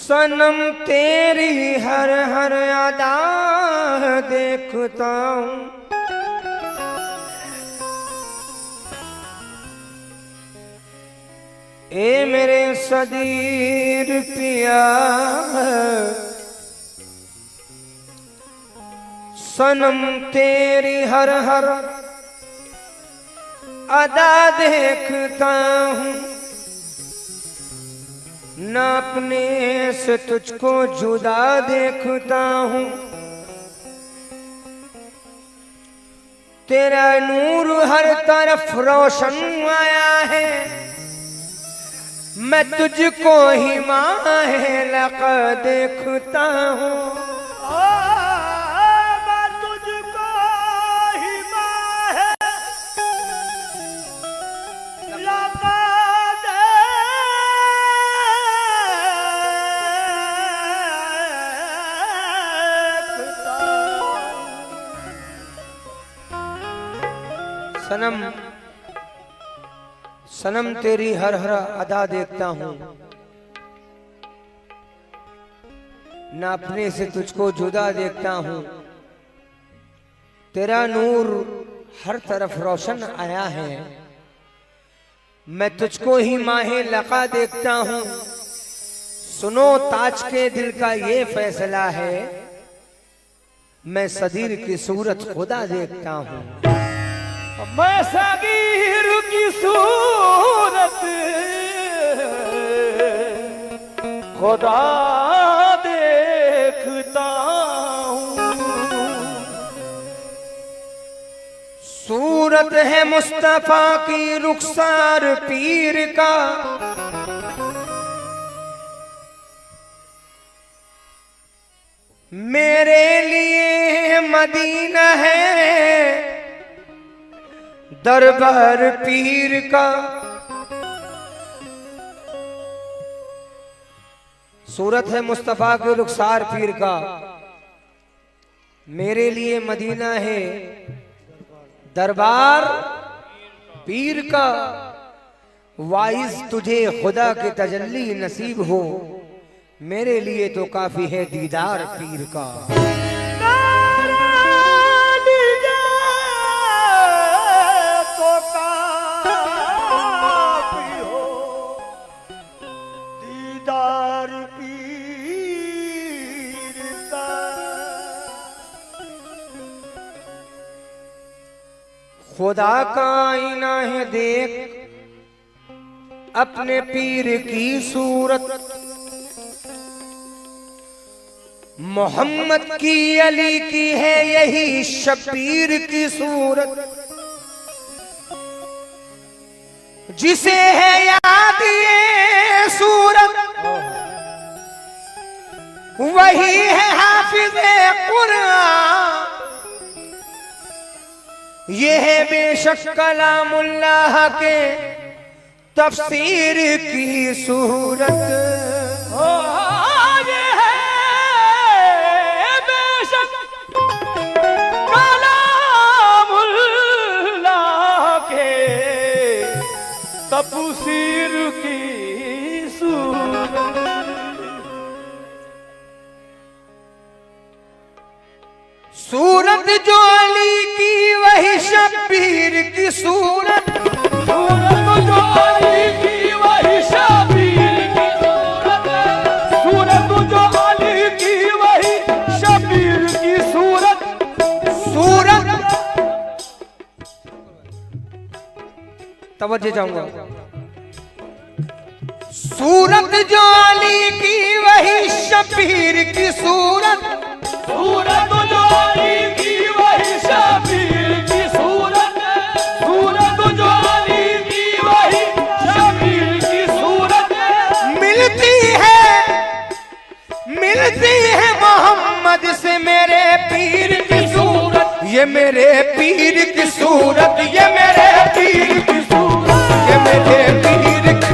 सनम तेरी हर हर अदा देखता हूँ, ए मेरे सदीर पिया, सनम तेरी हर हर अदा देखता हूँ, न अपने से तुझको जुदा देखता हूँ। तेरा नूर हर तरफ रोशन आया है, मैं तुझको ही माहे लका देखता हूँ। मैं तुझको ही माहे लका सनम सनम तेरी हर हर अदा देखता हूँ, न अपने से तुझको जुदा देखता हूँ। तेरा नूर हर तरफ रोशन आया है, मैं तुझको ही माहे लका देखता हूँ। सुनो ताज के दिल का ये फैसला है, मैं सदीर की सूरत खुदा देखता हूँ। मैं सगीर की सूरत खुदा देखता हूँ। सूरत है मुस्तफा की रुखसार पीर का, मेरे लिए मदीना है दरबार पीर का। सूरत है मुस्तफा के रुखसार पीर का, मेरे लिए मदीना है दरबार पीर का। वाइज तुझे खुदा के तजल्ली नसीब हो, मेरे लिए तो काफी है दीदार पीर का। खुदा का आईना है देख अपने पीर की सूरत, मोहम्मद की अली की है यही शबीर की सूरत। जिसे है याद ये सूरत, वही है हाफिज़े कुरान। ये है बेशक कलामुल्लाह के तफसीर की सूरत। ये है बेशक कलामुल्लाह के तफसीर की सूरत। सूरत जो अली की वही शबीर की सूरत। सूरत जो अली की वही शबीर की सूरत। सूरत जो अली की वही शबीर की सूरत। सूरत तवज्जो चाहूंगा। सूरत जो अली की वही शबीर की सूरत। सूरत जो अली की वही शबीर की सूरत। सूरत जो अली की वही शबीर की सूरत। मिलती है मोहम्मद से मेरे पीर की सूरत। ये मेरे पीर की सूरत, ये मेरे पीर की सूरत, ये मेरे पीर की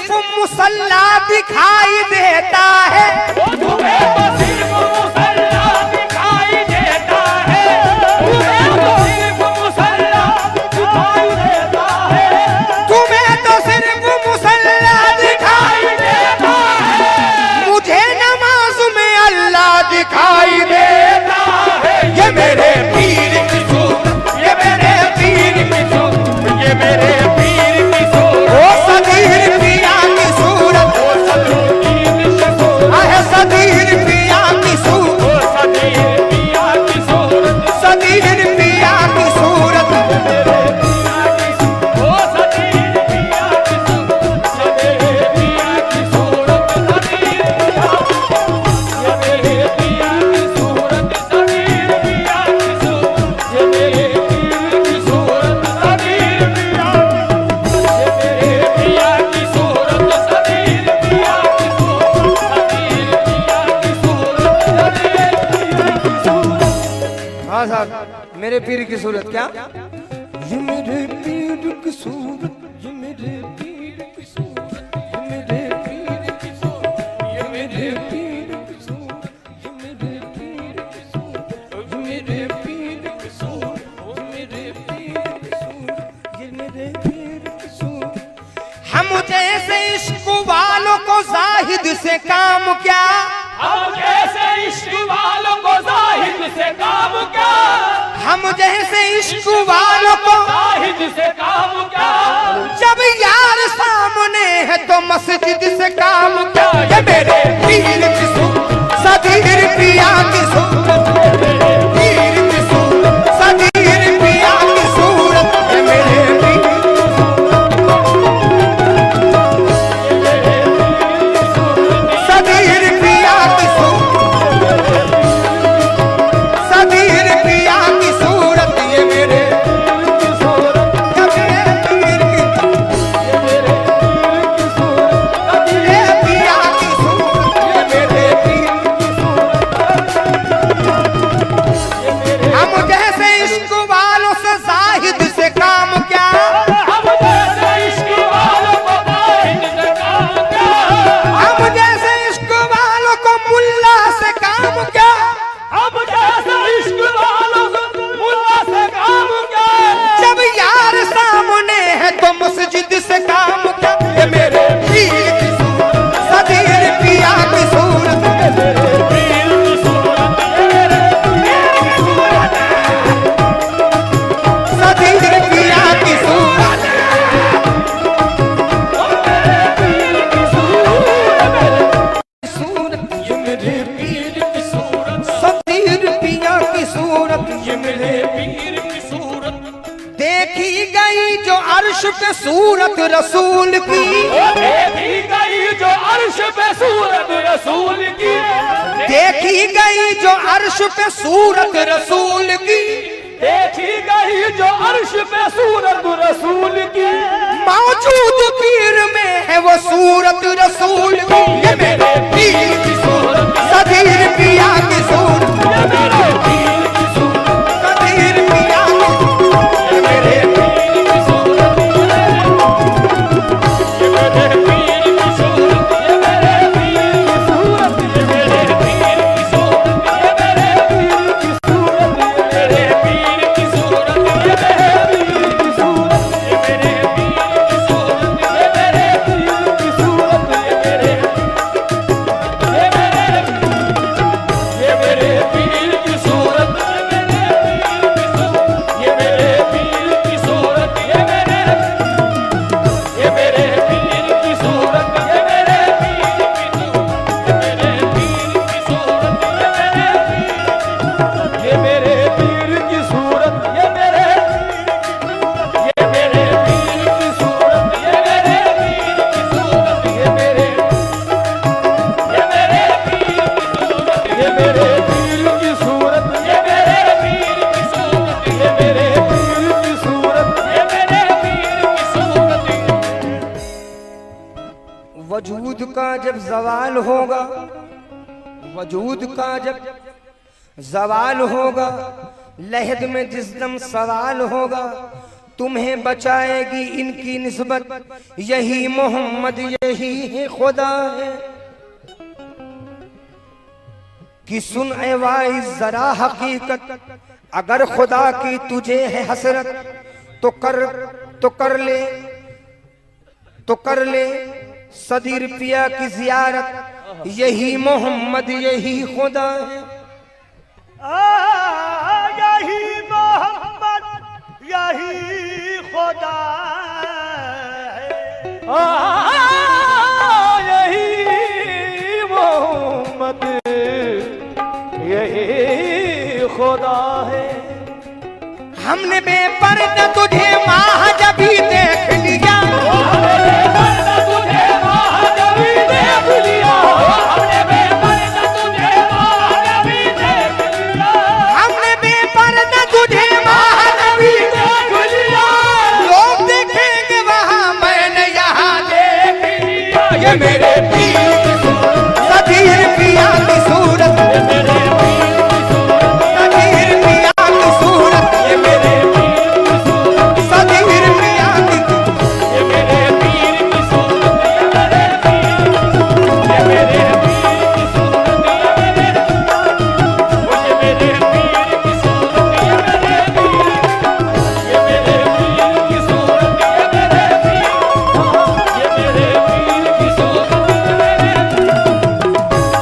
सिर्फ मुसल्ला दिखाई देता है, तुम्हें तो सिर्फ मुसल्ला दिखाई देता है, तुम्हें तो सिर्फ मुसल्ला दिखाई देता है, तुम्हें तो सिर्फ मुसल्ला दिखाई देता है, मुझे नमाज में अल्लाह दिखाई देता है। ये मेरे पीर की सूरत, ये मेरे पीर की सूरत, ये मेरे पीर की सूरत, ओ सदीर पिया की सूरत, ओ सदीर की सूरत, आहे सदीर पिया की सूरत, ओ सदीर पिया की सूरत, सदीर पिया की सूरत, मेरे पिया की सूरत, ओ सदीर पिया की सूरत, सदीर पिया की सूरत, सदीर पिया, ये मेरे पिया की सूरत, सदीर पिया की सूरत, ये मेरे पीर की सूरत, सदीर पिया, ये मेरे पिया की सूरत, सदीर पिया की सूरत, सदीर पिया की सूरत, सदीर पिया की सूरत। हाँ साहब, मेरे पीर की सूरत क्या? ये मेरे पीर की सूरत, ये मेरे पीर की सूरत, ये मेरे पीर की सूरत, ये मेरे पीर की सूरत, ये मेरे पीर की सूरत, ये मेरे पीर की सूरत, ये मेरे पीर की सूरत, ये मेरे पीर की सूरत। हम जैसे इश्क वालों को जाहिद से काम क्या, हम जैसे इश्क वालों को जाहिद से काम क्या, हम जैसे इश्क वालों को जाहिद से काम क्या, जब यार सामने है तो मस्जिद से काम क्या। ये मेरे पीर की सूरत, सदीर पिया की सूरत, पीर की सूरत, सदीर पिया की सूरत, ये मेरे पीर की सूरत, सदीर पिया की सूरत, सदीर पिया की सूरत, ये मेरे पीर की ये पिया की सूरत, ये मेरे पीर की सूरत। हम जैसे इश्क वालों से जाहिद से काम क्या, हम जैसे इश्क वालों को जाहिद से काम क्या, हम जैसे इश्क वालों को मुल्ला से काम क्या, हम जैसे इश्क वालों को मुल्ला से काम क्या, जब यार सामने है तो मस्जिद से काम क्या। ये मेरे पीर की सूरत, सदीर पिया की सूरत, मेरे पीर की सूरत, मेरे पीर की सूरत, सदीर पिया की सूरत, मेरे पीर की सूरत, सूरत, ये मेरे पीर की सूरत, सदीर पिया की सूरत, ये मेरे पीर की सूरत। देखी गई जो अर्श पे सूरत रसूल की, देखी गई जो अर्श पे सूरत रसूल की, देखी गई जो अर्श पे सूरत रसूल की, देखी गई जो अर्श पे सूरत रसूल की, मौजूद पीर में है वो सूरत रसूल की। ये मेरे पीर की सूरत, सदीर पिया की सूरत, ये मेरे पीर की सूरत, सदीर पिया की सूरत, ये मेरे पीर की सूरत, ये मेरे पीर की सूरत, ये मेरे पीर की सूरत, ये मेरे पीर की सूरत, ये मेरे पीर की सूरत, ये मेरे पीर की सूरत, ये मेरे पीर की सूरत, ये मेरे पीर की सूरत, ये मेरे पीर की सूरत, ये मेरे वजूद का जब जवाल होगा, वजूद का जब जवाल होगा, लहद में जिस दम सवाल होगा, तुम्हें बचाएगी इनकी निस्बत, यही मोहम्मद यही है खुदा है। कि सुन ए वाइज जरा हकीकत, अगर खुदा की तुझे है हसरत तो कर ले सदी रुपया की जियारत, यही मोहम्मद यही खुदा है। यही मोहम्मद यही खुदा है। यही मोहम्मद यही खुदा है। हमने बेपर्दा तुझे महाजबी देख लिया, हमने बेपर्दा तुझे महाजबी देख लिया, हमने बेपर्दा तुझे महाजबी देख लिया, हमने बेपर्दा तुझे महाजबी देख लिया। लोग देखेंगे वहां, मैंने यहाँ देख लिया ये मेरे पीर की सूरत, सदीर पिया की सूरत, ये मेरे पीर की सूरत, सदीर पिया की सूरत, ये मेरे पीर की सूरत, सदीर पिया की ये मेरे पीर की सूरत, ये मेरे पीर की सूरत, ये मेरे पीर की सूरत, ये मेरे पीर की सूरत, ये मेरे पीर की सूरत,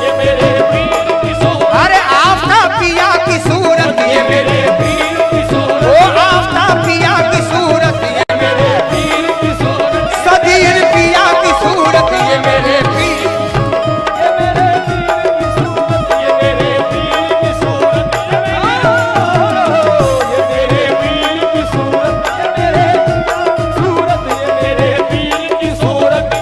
ये मेरे पीर की सूरत, अरे आफ्ताब पिया की सूरत, ये मेरे पीर की सूरत, ओ आफ्ताब पिया की सूरत, ये मेरे पीर की सूरत, सदीर पिया की सूरत, ये मेरे पीर, ये मेरे पीर की सूरत, ये मेरे पीर की सूरत, ये मेरे सूरत, ये मेरे पीर की सूरत, ये मेरे पीर की सूरत,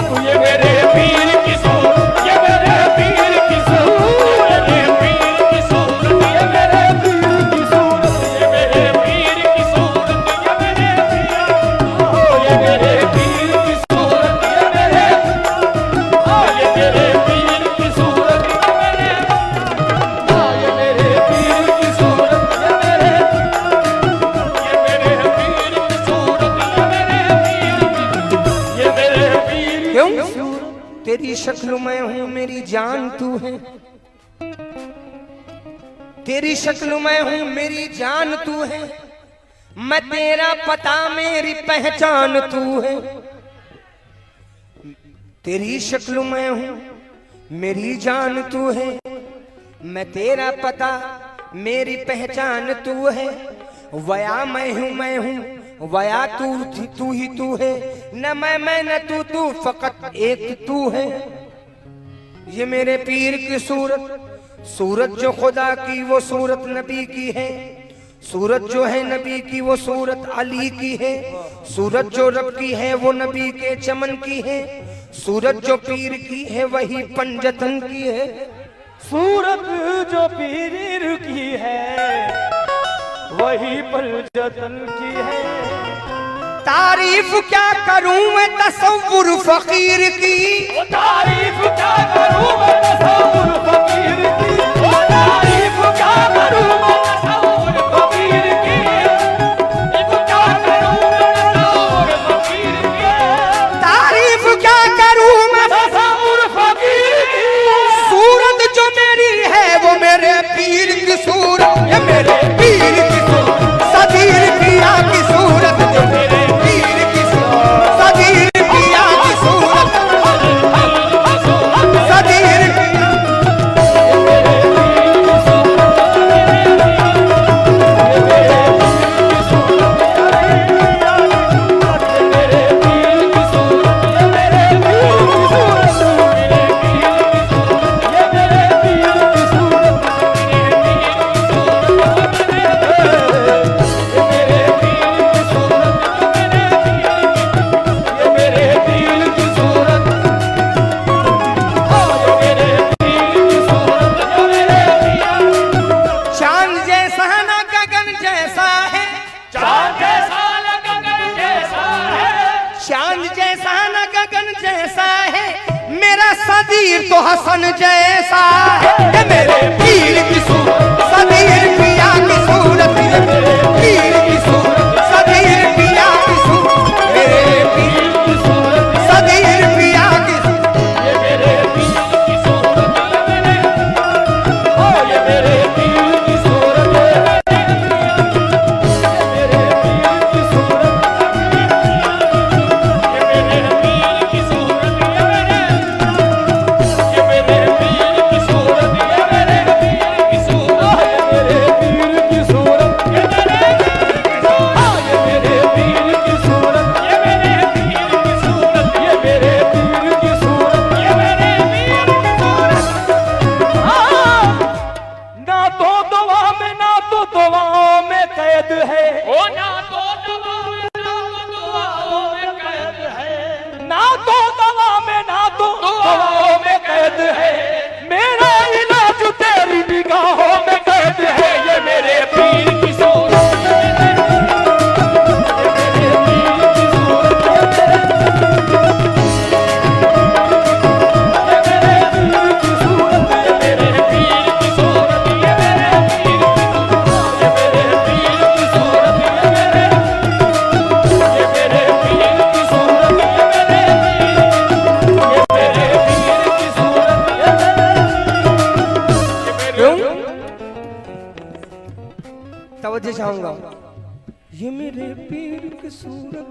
ये मेरे पीर की सूरत, ये मेरे पीर की सूरत, ये मेरे पीर की सूरत, ये मेरे पीर की सूरत, ये मेरे पीर की सूरत, ये मेरे ये मेरे पीर की सूरत, ये मेरे ये मेरे पीर की सूरत, ये मेरे ये मेरे पीर की सूरत, ये मेरे पीर की सूरत, ये मेरे पीर क्यों? तेरी शक्ल मैं हूं मेरी जान तू है, तेरी शक्ल मैं हूं मेरी जान तू है, मैं तेरा पता मेरी पहचान तू है। तेरी शक्ल मैं हूं मेरी जान तू है, मैं तेरा पता मेरी पहचान तू है। वया मैं हूं वया तू ही तू है, न मैं न तू फकत एक तू है। ये मेरे पीर की सूरत, सूरत जो खुदा की वो सूरत नबी की है, सूरत जो है नबी की वो सूरत अली की है, सूरत जो रब की है वो नबी के चमन की है, सूरत जो पीर की है वही पंजतन की है। सूरत जो पीर की है वही पंजतन की है। तारीफ क्या करूं मैं तसव्वुर फकीर की, तारीफ क्या करूं मैं तसव्वुर फकीर की, तारीफ क्या करूं मैं तसव्वुर फकीर की, क्या करूं मैं तसव्वुर फकीर की, तारीफ क्या करूं मैं तसव्वुर फकीर की। सूरत जो मेरी है वो मेरे पीर की सूरत, ये मेरे पीर की सूरत, सदीर पिया की सूरत, जो मेरे पीर की सूरत, सदीर पिया की सूरत, सदीर पिया। चांद जैसा ना गगन जैसा है, चांद जैसा न गगन जैसा है, चांद जैसा ना गगन जैसा है, मेरा सदीर तो हसन जैसा है। ये मेरे पीर की सूरत, सदीर पिया की सूरत, ये मेरे पीर की सूरत। चाहूंगा। ये मेरे पीर की सूरत,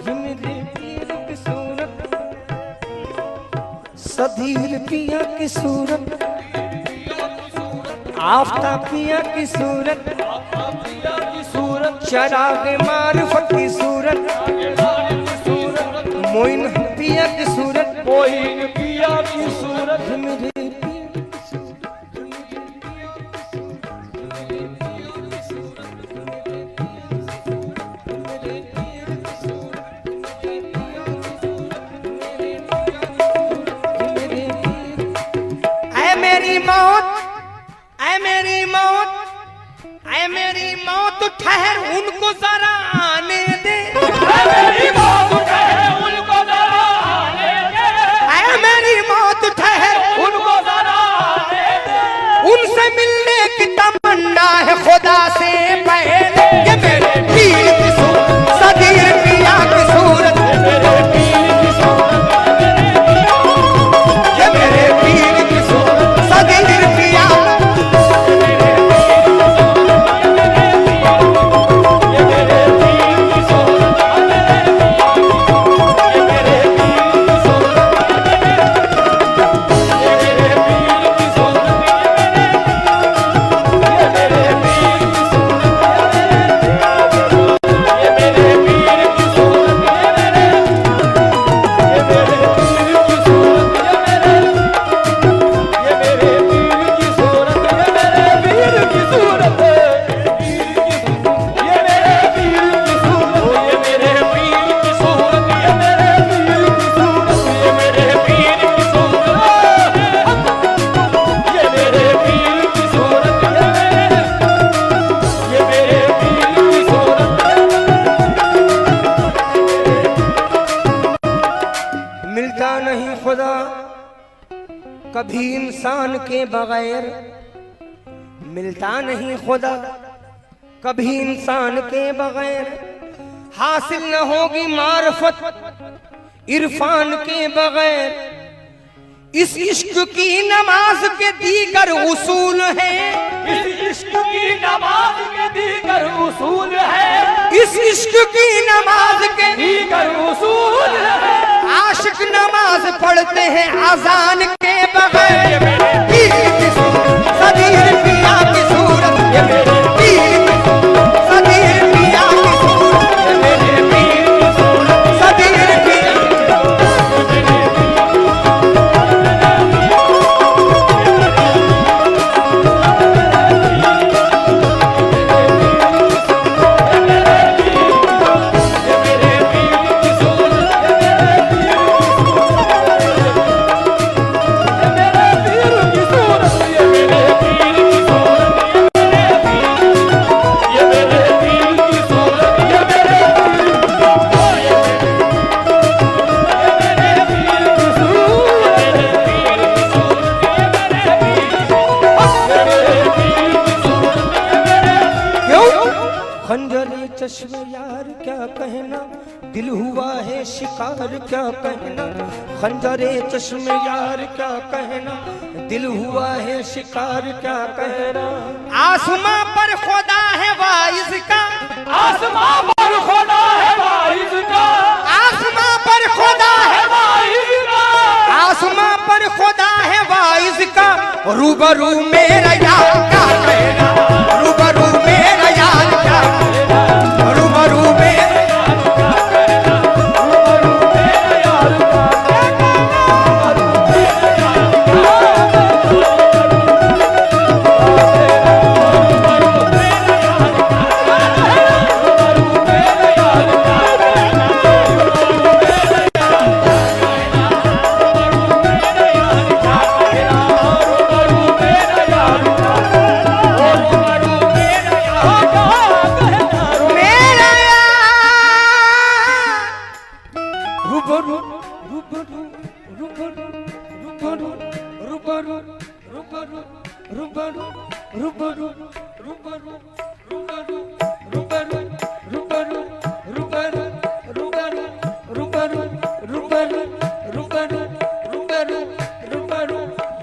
ये मेरे पीर की सूरत, सदीर पिया की सूरत, आफताब पिया की सूरत, चराग मारिफत की सूरत, मोइन पिया की सूरत, मोइन पिया की सूरत, मेरे मेरी मौत, ऐ मेरी मौत, ऐ मेरी मौत ठहर उनको जरा आने दे, ऐ मेरी मौत ठहर उनको जरा आने दे, ऐ मेरी मौत ठहर उनको जरा आने दे, उनसे मिलने की तमन्ना है खुदा से पहले। ये मेरे पीर की सूरत, सदीर पिया की सूरत, मेरे पीर की सूरत, ये मेरे पीर की सूरत, सदीर पिया, मिलता नहीं खुदा कभी इंसान के बगैर, मिलता नहीं खुदा कभी इंसान के बगैर, हासिल न होगी मार्फत इरफान के बगैर। इस इश्क की नमाज के दीगर उसूल हैं, इस इश्क की नमाज के दीगर उसूल है, इस इश्क की नमाज के दीगर उसूल है, आशिक नमाज पढ़ते हैं अजान के बगैर। पीर की सूरत, सदीर पिया की सूरत, ये मेरे पीर की सूरत, सदीर पिया की सूरत, ये मेरे पीर की सूरत, सदीर पिया। खंजरे चश्मे यार क्या कहना, दिल हुआ है शिकार क्या कहना, खंजरे चश्मे यार क्या कहना, दिल हुआ है शिकार क्या कहना। आसमां पर खुदा है वाइज का, आसमां पर खुदा है वाइज का, आसमां पर खुदा है, वाइज का, आसमां पर खुदा है वाइज का। रूबरू मेरा यार क्या कहना, रूबरू मेरा यार क्या कहना, रूबरू मेरा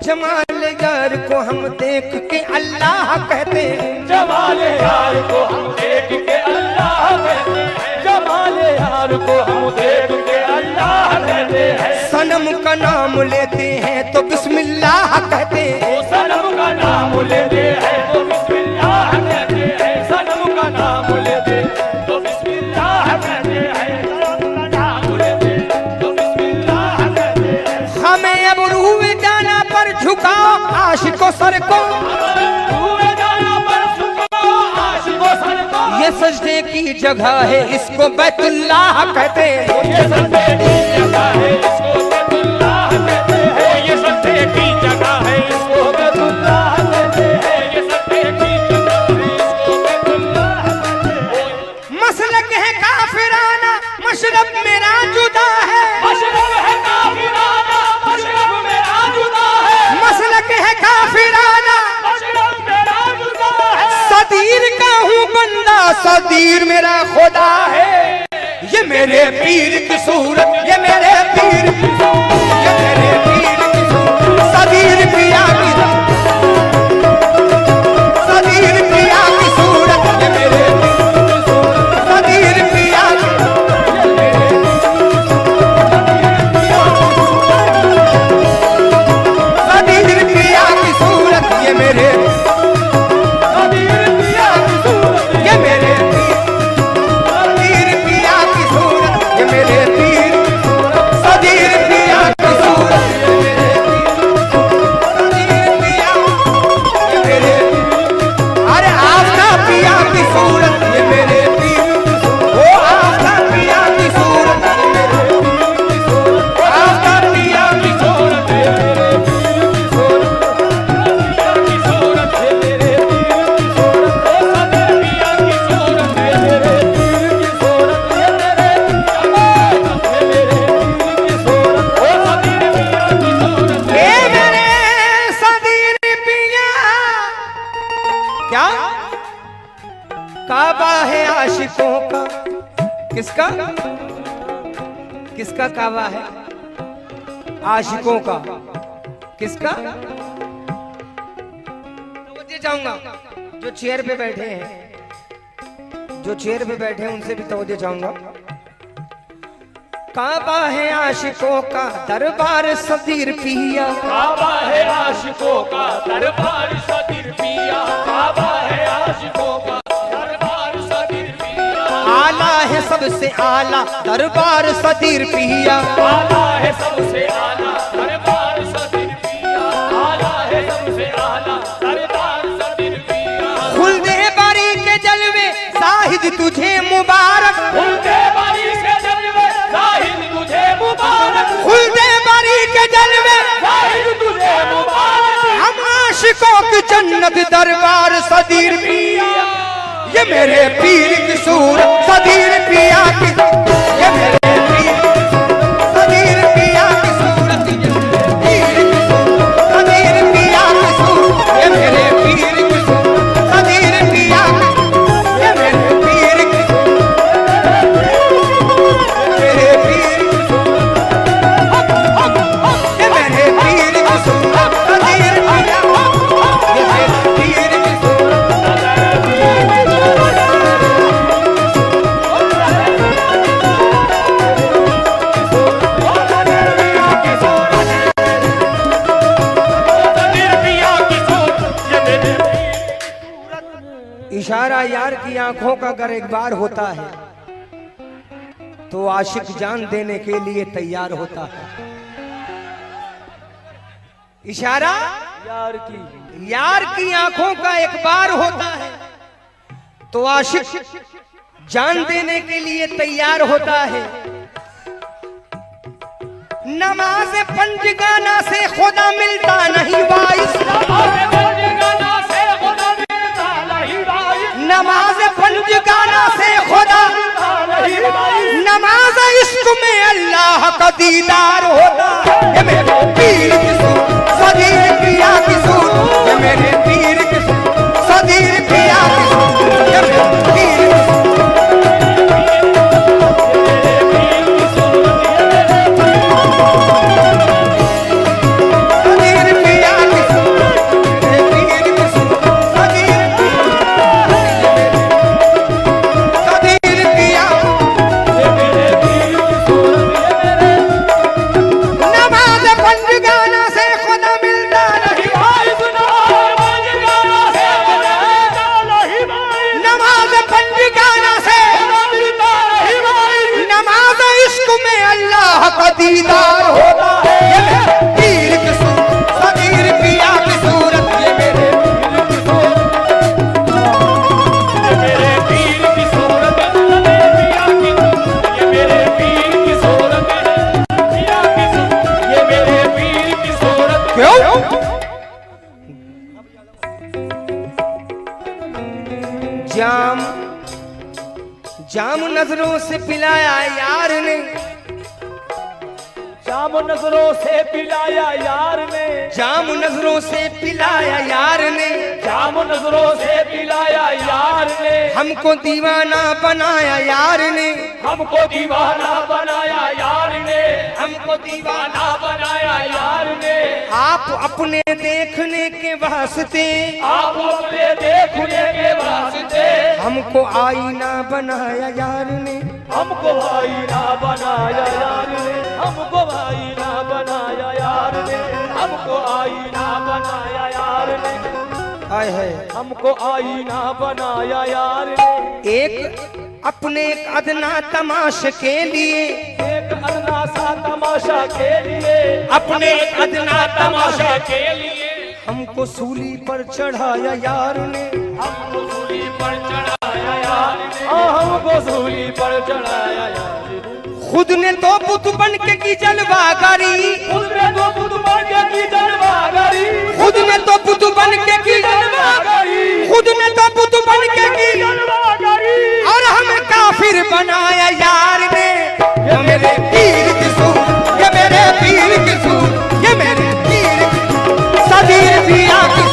जमाले यार को हम देख के अल्लाह कहते हैं। जमाल यार को हम देख के अल्लाह कहते हैं। जमाल यार को हम देख के अल्लाह कहते हैं। सनम का नाम लेते हैं तो बिस्मिल्लाह कहते हैं। वो सनम का नाम लेते हैं तो बिस्मिल्लाह कहते हैं। सनम का नाम लेते हैं तो बिस्मिल्लाह कहते हैं। सनम का नाम लेते हैं तो बिस्मिल्लाह कहते हैं। हमें अब रूह जाना पर झुकाओ आशिकों सर को, हुए जाना पर सुनो आशिकों सर को। ये सजदे की जगह है इसको बैतुल्लाह कहते हैं। ये सजदे की जगह है इसको बैतुल्लाह कहते हैं। ये सजदे की जगह है इसको बैतुल्लाह कहते हैं। ये सजदे की जगह है इसको बैतुल्लाह कहते हैं। मसलक है काफिराना मशरब मेरा जुदा है। मशरब है काफिराना मशरब मेरा जुदा है। मसलक है काफिराना मशरब मेरा जुदा है। सदीर का हूँ बंदा सदीर मेरा खुदा है। ये मेरे पीर की सूरत, ये मेरे पीर की सूरत, ये मेरे पीर की सूरत। सदीर पिया की सदीर पिया की सूरत, ये मेरे सदीर पिया की सदीर पिया की सूरत, ये मेरे सदीर पिया की सूरत, ये मेरे सदीर पिया की सूरत, ये मेरे पीर सदीर पिया की सूरत, सदीर पिया ये मेरे अरे आपका पिया की सूरत, ये मेरे पीर ओ आपका पिया की सूरत, ये मेरे आपका पिया की सूरत है मेरे पीर की सूरत। पिया की सूरत है मेरे पीर की सूरत। ओ सदीर पिया की सूरत है मेरे पीर की सूरत। ये मेरे जमात है मेरे पीर की सूरत। ओ सदीर पिया की सूरत है ये मेरे सदीर पिया क्या काबा है आशिकों का। किसका किसका काबा है? आशिकों का। किसका? तवज्जो चाहूंगा जो चेयर पे बैठे हैं, जो चेयर पे बैठे हैं उनसे भी तवज्जो चाहूंगा। काबा है आशिकों का दरबार सदीर पिया। काबा है आशिकों का दरबार सदीर पिया। काबा है आशिकों का दरबार सदीर पिया। आला है सबसे आला दरबार सदीर पिया। आला है सबसे आला दरबार सदीर पिया। आला है सबसे आला दरबार सदीर पिया। खुलदे बारी के जलवे साहिद तुझे मुबारक। खुलते बारी से जलवे जाहिद तुझे मुबारक। खुलदे बारी के जलवे जाहिद तुझे मुबारक। हम आशिकों की जन्नत दरबार सदीर पिया। ये मेरे पीर की सूरत सदीर पिया की, ये मेरे पीर सदीर पिया की सूरत, ये मेरे पीर की सूरत सदीर पिया की सूरत, ये मेरे पीर की सूरत सदीर पिया की, ये मेरे पीर की मेरे पीर की सूरत, ये मेरे पीर की सूरत सदीर पिया, ये मेरे पीर की सूरत। इशारा यार की आंखों का अगर एक बार होता है तो आशिक जान देने के लिए तैयार होता है। इशारा यार की आंखों का एक बार होता है तो आशिक जान देने के लिए तैयार होता है। नमाज पंजगाना से खुदा मिलता नहीं वाइस। नमाज पंजगाना से खुदा, नमाज इश्क में अल्लाह का दीदार होता। ये मेरे पीर की सूरत सदीर पिया की सूरत, ये मेरे पीर की सूरत सदीर पिया की सूरत, ये मेरे पीर की सदीर पिया की सूरत। नजरों से पिलाया यार ने, जाम नजरों से पिलाया यार ने, जाम नजरों से पिलाया यार ने, जाम नजरों से पिलाया यार ने, हमको दीवाना बनाया यार ने, हमको दीवाना बनाया यार ने, हमको दीवाना ना बनाया यार ने। आप अपने देखने के वास्ते, आप अपने देखने के वास्ते, हमको आईना बनाया यार ने, हमको आईना बनाया यार ने, हमको आईना बनाया यार ने, हमको आईना बनाया यार ने, हाय है। हमको आईना बनाया यार ने। एक अपने एक अदना तमाशे के लिए, एक अदना सा तमाशा के लिए, अपने एक अदना तमाशा के लिए, हमको सूली पर चढ़ाया यार ने, हमको सूली पर चढ़ाया यार ने, हमको सूली पर चढ़ाया यार ने। खुद ने तो बुत बन के की जलवागरी, खुद ने तो बुत बन के की जलवागरी, खुद ने तो बुत बन के की जलवागरी, खुद ने तो बुत बन के की, जलवागरी, और हमें काफिर बनाया यार ने। ये मेरे पीर की सूरत, ये मेरे पीर की सूरत, ये मेरे पीर की सदीर पिया की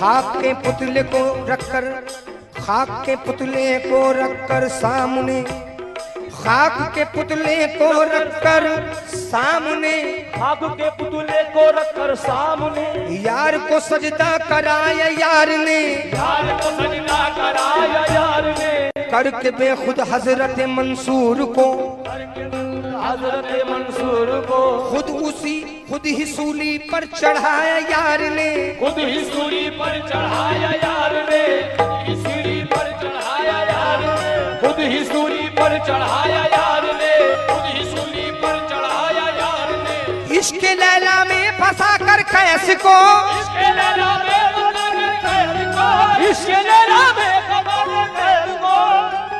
खाक के पुतले को रखकर, खाक के पुतले को रखकर सामने, खाक के पुतले को रखकर सामने, खाक के पुतले को रखकर सामने, यार को सजदा कराया यार ने, यार को सजदा कराया यार ने, करके बेखुद हजरत मंसूर को, हजरत मंसूर को, खुद ही सूली पर चढ़ाया यार ने, खुद ही सूली पर चढ़ाया यार ने, सीढ़ी पर चढ़ाया यार ने, खुद ही सूली पर चढ़ाया यार ने, खुद ही सूली पर चढ़ाया यार ने। इश्क लैला में फंसा कर कैस को, इश्क लैला में फंसा कर कैस को, इश्क लैला में फंसा कर कैस को,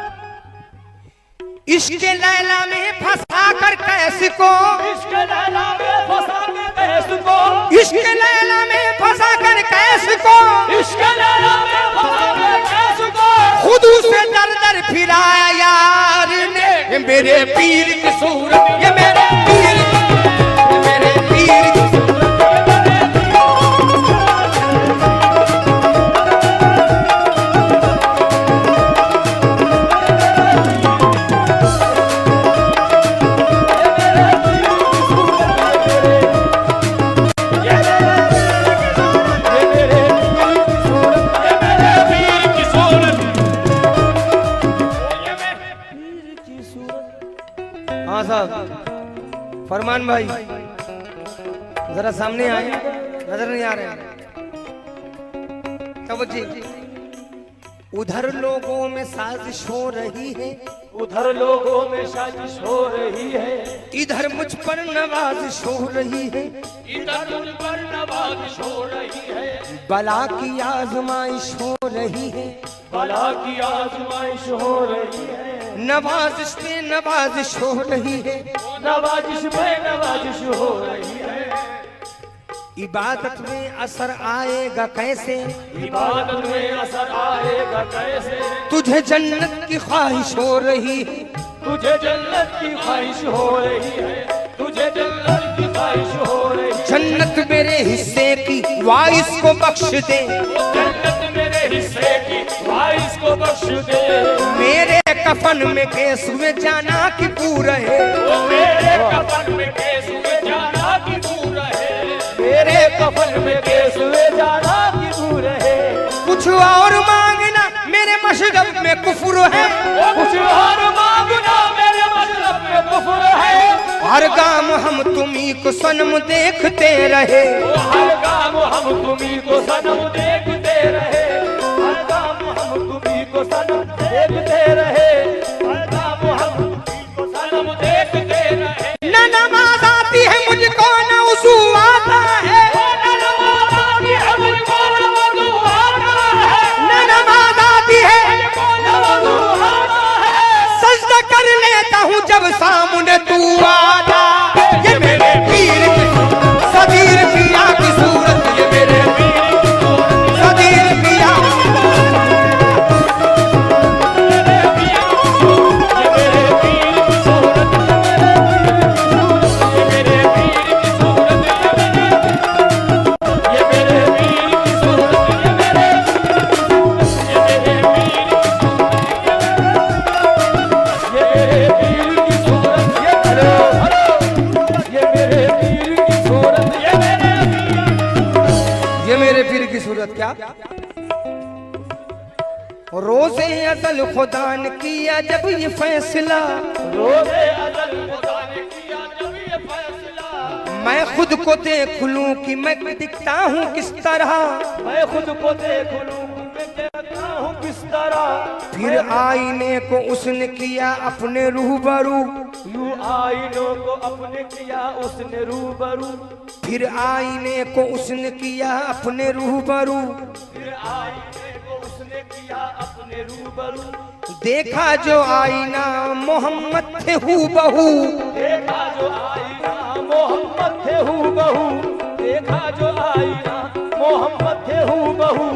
इश्क लैला में फंसा कर कैस को, इश्क लैला में फंसा कर कैस को, इश्क लैला में फंसा कर कैस को, इश्क लैला में फंसा कर कैस को, खुद उसे दर दर फिराया यार ने। ये मेरे पीर की सूरत, ये मेरे पीर की, ये मेरे पीर की सूरत। हाँ साहब, फरमान भाई जरा सामने आए, नजर नहीं आ रहे। तवज्जो, उधर लोगों में साजिश हो रही है, उधर लोगों में साजिश हो रही है, इधर मुझ पर नवाजिश हो रही है, इधर मुझ पर नवाजिश हो रही है, बला की आजमाइश हो रही है, बला की आजमाइश हो रही है, नवाजिश पे नवाजिश हो रही है, नवाजिश पे नवाजिश हो रही है। इबादत में असर आएगा कैसे, इबादत में असर आएगा कैसे, तुझे जन्नत की ख्वाहिश हो रही है, तुझे जन्नत की ख्वाहिश हो रही है, तुझे जन्नत की ख्वाहिश हो रही है। जन्नत मेरे हिस्से की वाइस को बख्श दे, जन्नत मेरे हिस्से की वाइस को बख्श दे, मेरे कफन में केस हुए जाना कि पूर है, ओ मेरे कफन में केस हुए जाना कि दूर है, मेरे कफन में केस हुए जाना कि दूर है। कुछ और मांगना मेरे मशरब में कुफर है, कुछ और मांगना मेरे मशरब में कुफर है। हर गाम हम तुम्ही को सनम देखते रहे, हर गाम हम तुम्ही को सनम देखते रहे, हर गाम हम तुम्ही को सनम देखते रहे, हर गाम हम तुम्ही को सनम देखते रहे। न नमाज आती है मुझको न वुज़ू आता है, न नमाज आती है मुझको न वुज़ू आता है, न नमाज आती है मुझको न वुज़ू आता है। सजदा कर लेता हूँ जब सामने तू आता। ये मेरे पीर की सदीर पिया की सूरत, ये मेरे सदीर पिया क्या रोज़े अज़ल खुदा ने किया जब ये फैसला, रोज़े अज़ल खुदा ने किया जब ये फैसला, मैं खुद को देख लूं कि मैं दिखता हूँ किस तरह, मैं खुद को देख लूं कि मैं दिखता हूँ किस तरह। फिर आईने को उसने किया अपने रूबरू, यूं आईनों को अपने किया उसने रूबरू, फिर आईने को उसने किया अपने रूबरू, फिर आईने को उसने किया अपने रूबरू। देखा जो आईना मोहम्मद थे हूबहू, देखा जो आईना मोहम्मद थे हूबहू, देखा जो आईना मोहम्मद थे हूबहू।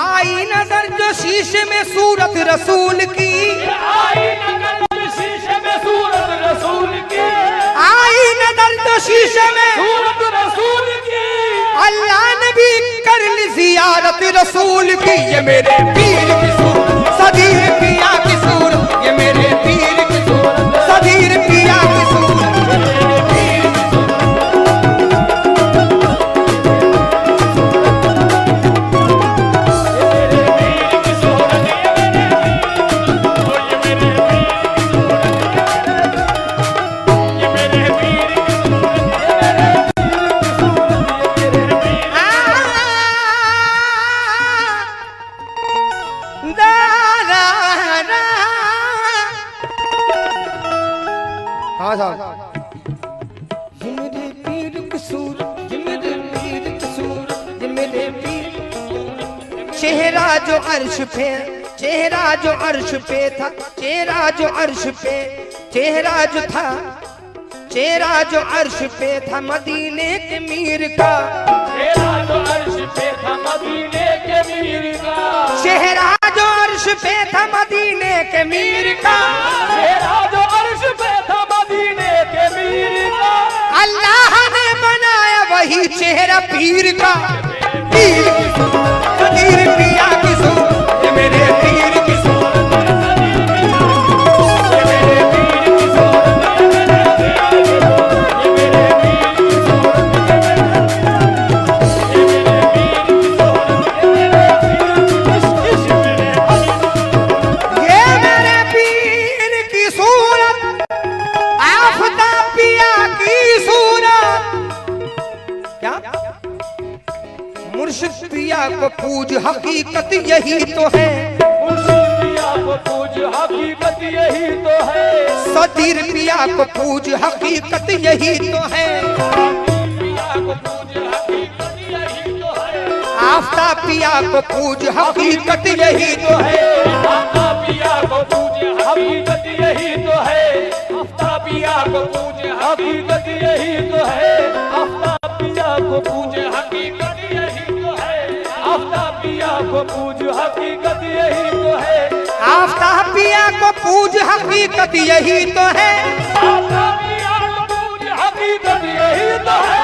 आई नजर जो शीशे में सूरत रसूल की, आई नजर शीशे में सूरत रसूल की, आई नजर जो शीशे में सूरत रसूल की, अल्लाह ने भी कर ली जियारत रसूल की। ये मेरे पीर की सूरत सदीर पिया की सूरत, ये मेरे पीर की सूरत सदीर पिया की सूरत। हाँ साहब, ये मेरे पीर की सूरत, ये मेरे पीर की सूरत, ये मेरे पीर। चेहरा जो अर्श पे, चेहरा जो अर्श पे था, चेहरा जो अर्श पे, चेहरा जो था, चेहरा जो अर्श पे था मदीने के मीर का, चेहरा जो अर्श पे था मदीने के मीर का, चेहरा जो अर्श पे था मदीने के मीर का, चेहरा जो अर्श पे था मदीने के मीर का। अल्लाह ने बनाया वही चेहरा पीर का, पीर की सूरत सदीर पिया की सूरत, ये मेरे पीर की सूरत, ये मेरे पीर की सूरत, ये मेरे पीर की सूरत, ये मेरे पीर की सूरत, ये मेरे पीर की सूरत, आफताब पिया की सूरत। क्या मुर्शिद पिया को पूज हकीकत यही तो है, मुर्शिद पिया को पूज हकीकत यही तो है, सदीर पिया को पूज हकीकत यही तो है, पिया को पूज हकीकत यही तो है, आफ्ताब पिया को पूज हकीकत यही तो है, आफ्ताब पिया को पूज हकीकत यही तो है, आफ्ताब पिया को पूज हकीकत यही तो है, आफ्ताब पिया को पूज हकीकत यही तो है, आफ्ताब पिया को पूज हकीकत यही तो है, आफ्ताब पिया को पूज हकीकत यही तो है, आफ्ताब पिया को पूज हकीकत यही तो है।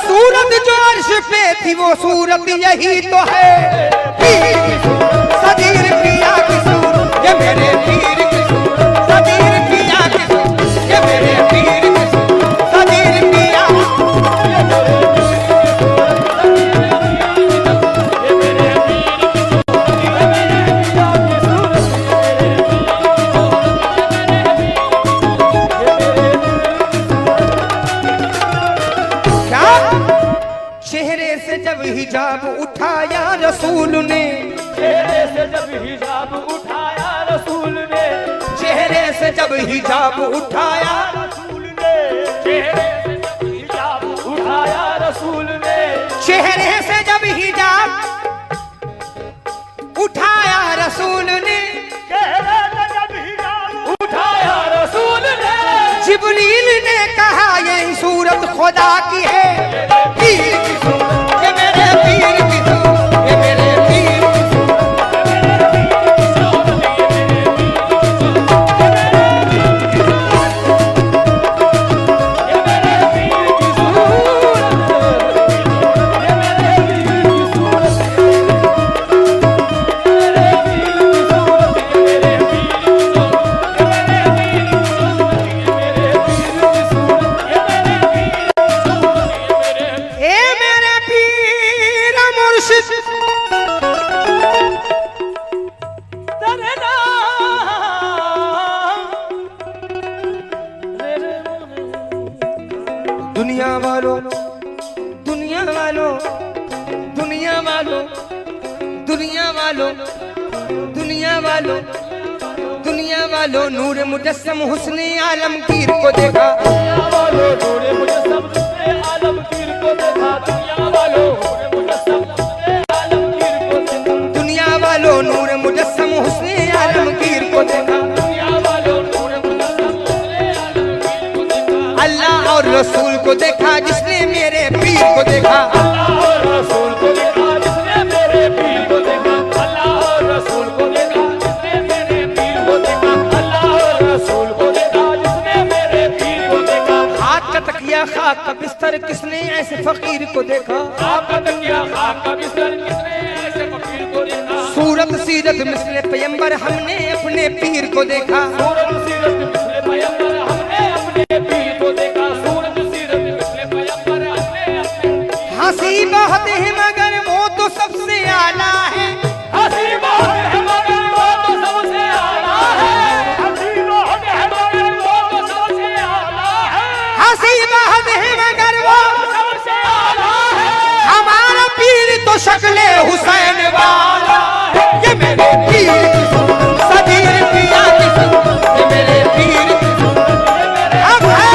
सूरत जो अर्श पे थी वो सूरत यही तो है, पीर की सूरत सदीर पिया की सूरत, ये मेरे पीर की सूरत, रसूल ने, चेहरे से जब हिजाब उठाया रसूल ने, चेहरे से जब हिजाब उठाया, रसूल ने चेहरे से जब हिजाब उठाया रसूल ने, चेहरे से जब हिजाब उठाया रसूल ने, चेहरे से जब हिजाब उठाया रसूल ने, जिब्रील ने कहा यही सूरत खुदा की है, पीर की सूरत, ये मेरे पीर की सूरत, ये मेरे पीर की सूरत। दुनिया वालों, दुनिया वालों, दुनिया वालों, दुनिया वालों, दुनिया वालों, दुनिया वालों, नूर मुजस्सम हुस्ने आलमगीर को देखा, दुनिया वालों नूरे मुजस्सम हुस्ने आलमगीर को देखा, दुनिया वालों नूरे मुजस्सम हुस्ने आलमगीर को देखा, दुनिया वालों नूर मुजस्सम हुस्ने आलमगीर को देखा, दुनिया वालों नूरे मुजस्सम हुस्ने आलमगीर को देखा, अल्लाह और रसूल को देखा जिसने मेरे पीर को देखा, अल्लाह और रसूल को देखा जिसने मेरे पीर को देखा, अल्लाह और रसूल को देखा जिसने मेरे पीर को देखा, अल्लाह और रसूल को देखा जिसने मेरे पीर को देखा, हाथ का तकिया खाक का बिस्तर किसने ऐसे फकीर को देखा, आपका तकिया खाक का बिस्तर किसने ऐसे फकीर को देखा, सूरत सीरत मिस्ले पैगंबर हमने अपने पीर को देखा, सूरत सीरत मिस्ले पैगंबर हमने अपने पीर को देखा, सूरत सीरत मिस्ले पैगंबर हमने अपने, हंसी बहुत है मगर वो तो सबसे आला है, हंसी बहुत है मगर वो तो सबसे आला है, हंसी बहुत है मगर वो तो सबसे आला है, हंसी बहुत है मगर वो सबसे आला है, हमारा पीर तो शक्ले हुसैन वाला, ये मेरे पीर की सूरत, सदीर पिया की सूरत, ये मेरे पीर की सूरत, अब है।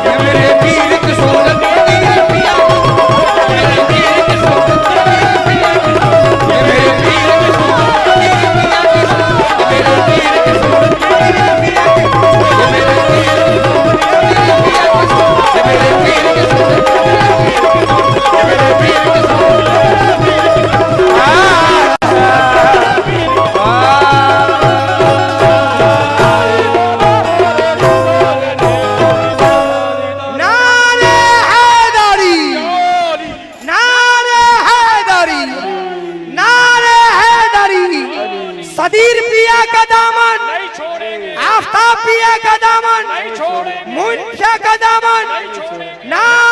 ये मेरे पीर की सूरत, सदीर पिया, ये मेरे पीर की सूरत, सदीर पिया, ये मेरे पीर की सूरत, सदीर पिया, ये मेरे पीर की सूरत, सदीर पिया, ये मेरे पीर की सूरत, सदीर पिया, ये मेरे पीर की सूरत, ये मेरे पीर की सूरत। नारे हैदरी, नारे हैदरी, नारे हैदरी, सदीर पिया का दामन, नहीं छोड़ेंगे आफ्ताब पिया का दामन, नहीं छोड़ेंगे मुंशा का दामन, नहीं छोड़ेंगे नारे